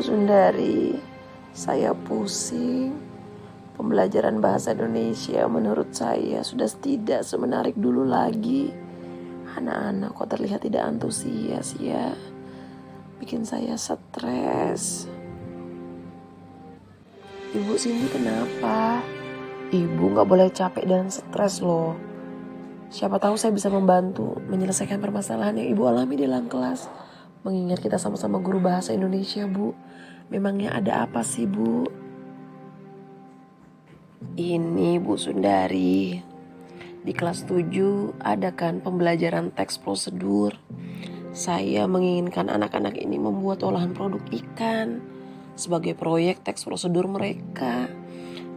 Sundari, saya pusing. Pembelajaran bahasa Indonesia menurut saya sudah tidak semenarik dulu lagi. Anak-anak kok terlihat tidak antusias ya. Bikin saya stres. Ibu Cindy kenapa? Ibu gak boleh capek dan stres loh. Siapa tahu saya bisa membantu menyelesaikan permasalahan yang ibu alami di dalam kelas. Mengingat kita sama-sama guru bahasa Indonesia, Bu. Memangnya ada apa sih, Bu? Ini Bu Sundari. Di kelas 7 ada kan pembelajaran teks prosedur. Saya menginginkan anak-anak ini membuat olahan produk ikan sebagai proyek teks prosedur mereka.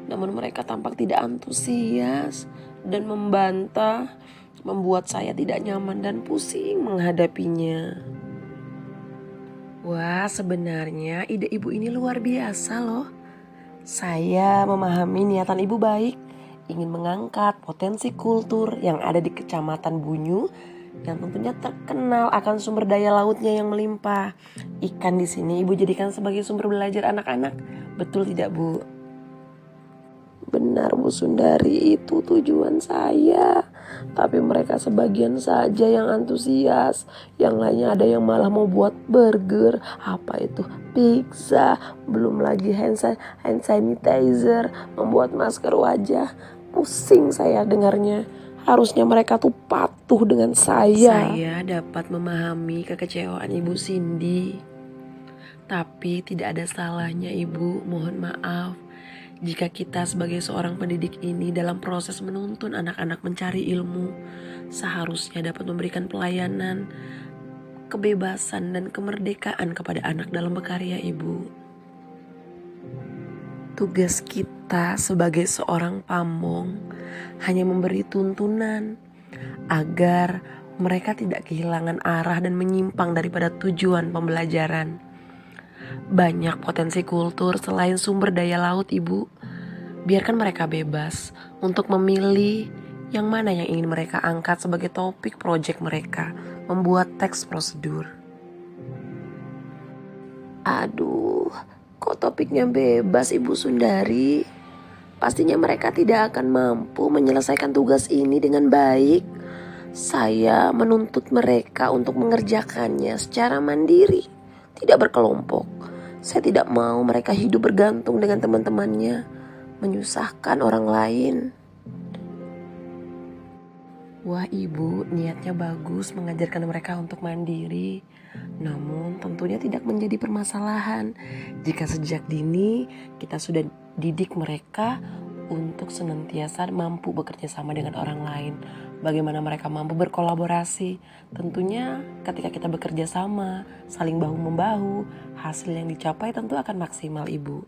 Namun mereka tampak tidak antusias dan membantah, membuat saya tidak nyaman dan pusing menghadapinya. Wah, sebenarnya ide ibu ini luar biasa loh. Saya memahami niatan ibu baik, ingin mengangkat potensi kultur yang ada di Kecamatan Bunyu yang tentunya terkenal akan sumber daya lautnya yang melimpah. Ikan di sini ibu jadikan sebagai sumber belajar anak-anak. Betul tidak, Bu? Benar, Bu Sundari, itu tujuan saya. Tapi mereka sebagian saja yang antusias. Yang lainnya ada yang malah mau buat burger, apa itu, pizza, belum lagi hand sanitizer, membuat masker wajah. Pusing saya dengarnya. Harusnya mereka tuh patuh dengan saya. Saya dapat memahami kekecewaan Ibu Cindy. Tapi tidak ada salahnya Ibu, mohon maaf jika kita sebagai seorang pendidik ini dalam proses menuntun anak-anak mencari ilmu, seharusnya dapat memberikan pelayanan, kebebasan dan kemerdekaan kepada anak dalam berkarya, Ibu. Tugas kita sebagai seorang pamong hanya memberi tuntunan agar mereka tidak kehilangan arah dan menyimpang daripada tujuan pembelajaran. Banyak potensi kultur selain sumber daya laut, Ibu. Biarkan mereka bebas untuk memilih yang mana yang ingin mereka angkat sebagai topik proyek mereka, membuat teks prosedur. Aduh, kok topiknya bebas, Ibu Sundari? Pastinya mereka tidak akan mampu menyelesaikan tugas ini dengan baik. Saya menuntut mereka untuk mengerjakannya secara mandiri, tidak berkelompok. Saya tidak mau mereka hidup bergantung dengan teman-temannya, menyusahkan orang lain. Wah, Ibu, niatnya bagus mengajarkan mereka untuk mandiri. Namun tentunya tidak menjadi permasalahan jika sejak dini kita sudah didik mereka untuk senantiasa mampu bekerja sama dengan orang lain. Bagaimana mereka mampu berkolaborasi. Tentunya ketika kita bekerja sama, saling bahu-membahu, hasil yang dicapai tentu akan maksimal, Ibu.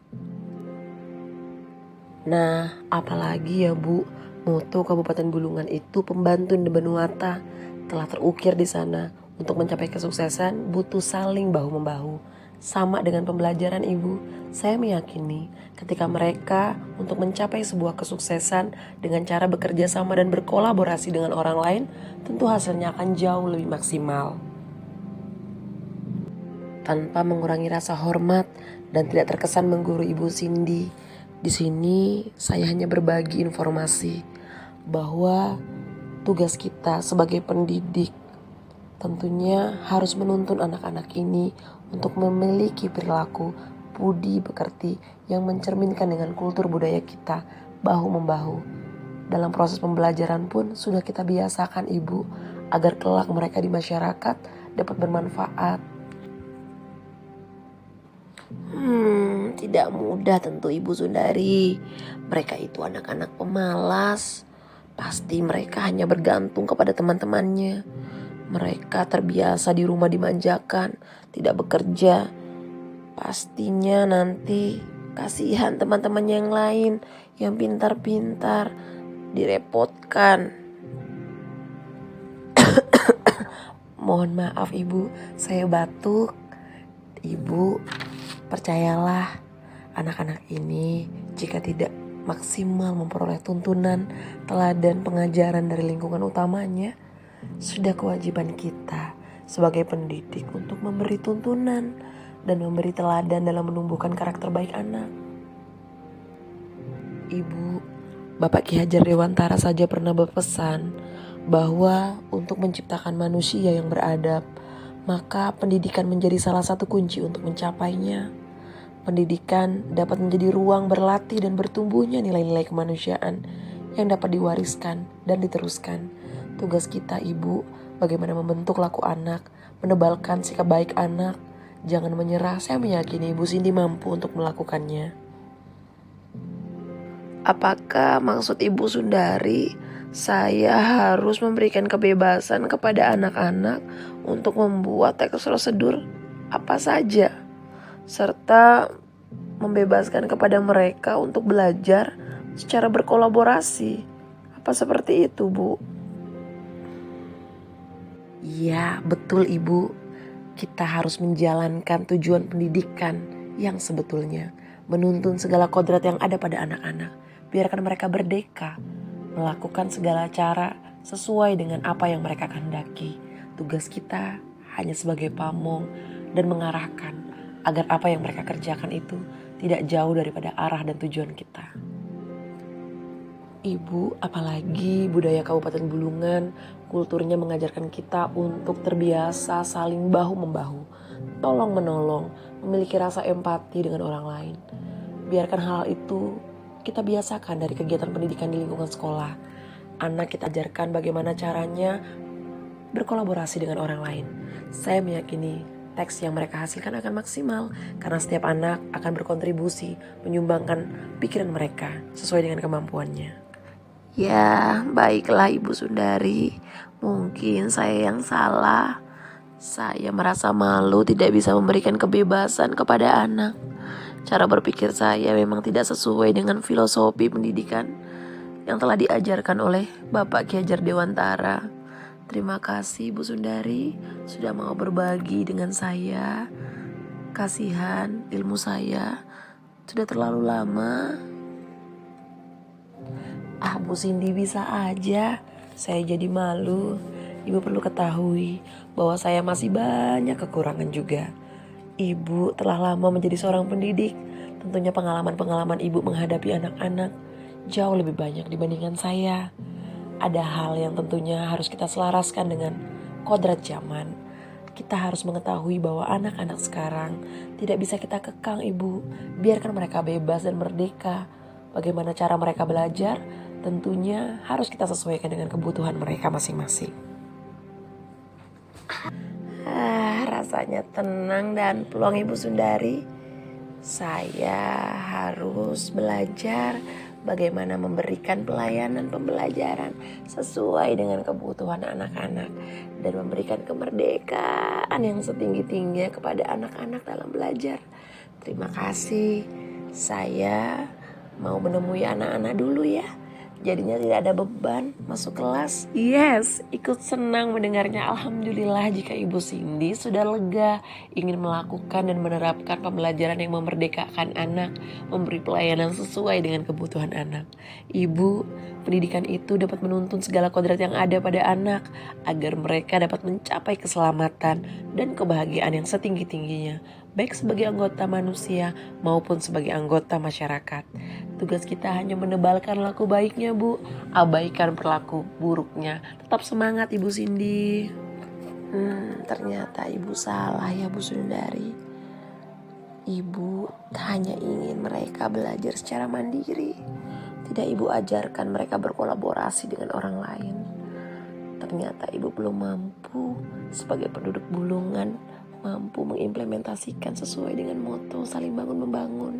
Nah, apalagi ya, Bu, moto Kabupaten Bulungan itu pembantun di Benuata telah terukir di sana. Untuk mencapai kesuksesan butuh saling bahu-membahu. Sama dengan pembelajaran, Ibu, saya meyakini ketika mereka untuk mencapai sebuah kesuksesan dengan cara bekerja sama dan berkolaborasi dengan orang lain, tentu hasilnya akan jauh lebih maksimal. Tanpa mengurangi rasa hormat dan tidak terkesan menggurui Ibu Cindy, di sini saya hanya berbagi informasi bahwa tugas kita sebagai pendidik tentunya harus menuntun anak-anak ini untuk memiliki perilaku budi pekerti yang mencerminkan dengan kultur budaya kita bahu-membahu. Dalam proses pembelajaran pun sudah kita biasakan, Ibu, agar kelak mereka di masyarakat dapat bermanfaat. Tidak mudah tentu, Ibu Sundari. Mereka itu anak-anak pemalas. Pasti mereka hanya bergantung kepada teman-temannya. Mereka terbiasa di rumah dimanjakan, tidak bekerja. Pastinya nanti kasihan teman-teman yang lain yang pintar-pintar direpotkan. Mohon maaf, Ibu, saya batuk. Ibu, percayalah, anak-anak ini jika tidak maksimal memperoleh tuntunan, teladan pengajaran dari lingkungan utamanya, sudah kewajiban kita sebagai pendidik untuk memberi tuntunan dan memberi teladan dalam menumbuhkan karakter baik anak. Ibu, Bapak Ki Hajar Dewantara saja pernah berpesan bahwa untuk menciptakan manusia yang beradab, maka pendidikan menjadi salah satu kunci untuk mencapainya. Pendidikan dapat menjadi ruang berlatih dan bertumbuhnya nilai-nilai kemanusiaan yang dapat diwariskan dan diteruskan. Tugas kita, Ibu, bagaimana membentuk laku anak, menebalkan sikap baik anak. Jangan menyerah, saya meyakini Ibu Cindy mampu untuk melakukannya. Apakah maksud Ibu Sundari saya harus memberikan kebebasan kepada anak-anak untuk membuat teks prosedur apa saja, serta membebaskan kepada mereka untuk belajar secara berkolaborasi? Apa seperti itu, Bu? Iya, betul Ibu. Kita harus menjalankan tujuan pendidikan yang sebetulnya menuntun segala kodrat yang ada pada anak-anak. Biarkan mereka merdeka, melakukan segala cara sesuai dengan apa yang mereka kehendaki. Tugas kita hanya sebagai pamong dan mengarahkan agar apa yang mereka kerjakan itu tidak jauh daripada arah dan tujuan kita. Ibu, apalagi budaya Kabupaten Bulungan, kulturnya mengajarkan kita untuk terbiasa saling bahu-membahu, tolong-menolong, memiliki rasa empati dengan orang lain. Biarkan hal itu kita biasakan dari kegiatan pendidikan di lingkungan sekolah. Anak kita ajarkan bagaimana caranya berkolaborasi dengan orang lain. Saya meyakini teks yang mereka hasilkan akan maksimal karena setiap anak akan berkontribusi menyumbangkan pikiran mereka sesuai dengan kemampuannya. Ya, baiklah Ibu Sundari. Mungkin saya yang salah. Saya merasa malu tidak bisa memberikan kebebasan kepada anak. Cara berpikir saya memang tidak sesuai dengan filosofi pendidikan yang telah diajarkan oleh Bapak Ki Hajar Dewantara. Terima kasih Bu Sundari sudah mau berbagi dengan saya. Kasihan ilmu saya sudah terlalu lama. Bu Cindy bisa aja. Saya jadi malu. Ibu perlu ketahui bahwa saya masih banyak kekurangan juga. Ibu telah lama menjadi seorang pendidik. Tentunya pengalaman-pengalaman ibu menghadapi anak-anak jauh lebih banyak dibandingkan saya. Ada hal yang tentunya harus kita selaraskan dengan kodrat zaman. Kita harus mengetahui bahwa anak-anak sekarang tidak bisa kita kekang, Ibu. Biarkan mereka bebas dan merdeka. Bagaimana cara mereka belajar? Tentunya harus kita sesuaikan dengan kebutuhan mereka masing-masing. Rasanya tenang dan plong Ibu Sundari. Saya harus belajar bagaimana memberikan pelayanan pembelajaran sesuai dengan kebutuhan anak-anak dan memberikan kemerdekaan yang setinggi-tingginya kepada anak-anak dalam belajar. Terima kasih. Saya mau menemui anak-anak dulu ya. Jadinya tidak ada beban masuk kelas. Yes, ikut senang mendengarnya. Alhamdulillah jika Ibu Cindy sudah lega ingin melakukan dan menerapkan pembelajaran yang memerdekakan anak, memberi pelayanan sesuai dengan kebutuhan anak. Ibu, pendidikan itu dapat menuntun segala kodrat yang ada pada anak agar mereka dapat mencapai keselamatan dan kebahagiaan yang setinggi-tingginya, baik sebagai anggota manusia maupun sebagai anggota masyarakat. Tugas kita hanya menebalkan laku baiknya, Bu. Abaikan perilaku buruknya. Tetap semangat, Ibu Cindy. Ternyata Ibu salah ya, Bu Sundari. Ibu hanya ingin mereka belajar secara mandiri. Tidak Ibu ajarkan mereka berkolaborasi dengan orang lain. Ternyata Ibu belum mampu sebagai penduduk Bulungan mampu mengimplementasikan sesuai dengan moto saling bangun-membangun.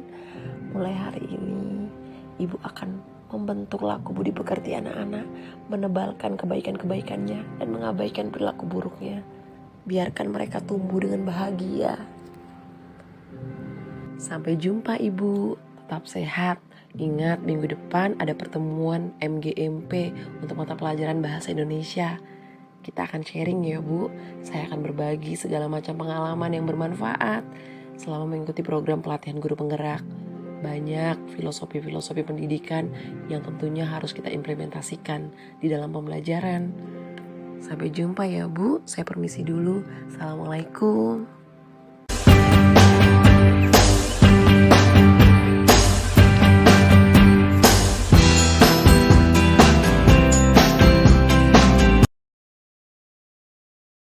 Mulai hari ini, Ibu akan membentuk laku budi pekerti anak-anak, menebalkan kebaikan-kebaikannya dan mengabaikan perilaku buruknya. Biarkan mereka tumbuh dengan bahagia. Sampai jumpa Ibu, tetap sehat. Ingat minggu depan ada pertemuan MGMP untuk mata pelajaran Bahasa Indonesia. Kita akan sharing ya Bu. Saya akan berbagi segala macam pengalaman yang bermanfaat selama mengikuti program pelatihan guru penggerak. Banyak filosofi-filosofi pendidikan yang tentunya harus kita implementasikan di dalam pembelajaran. Sampai jumpa ya Bu. Saya permisi dulu. Assalamualaikum.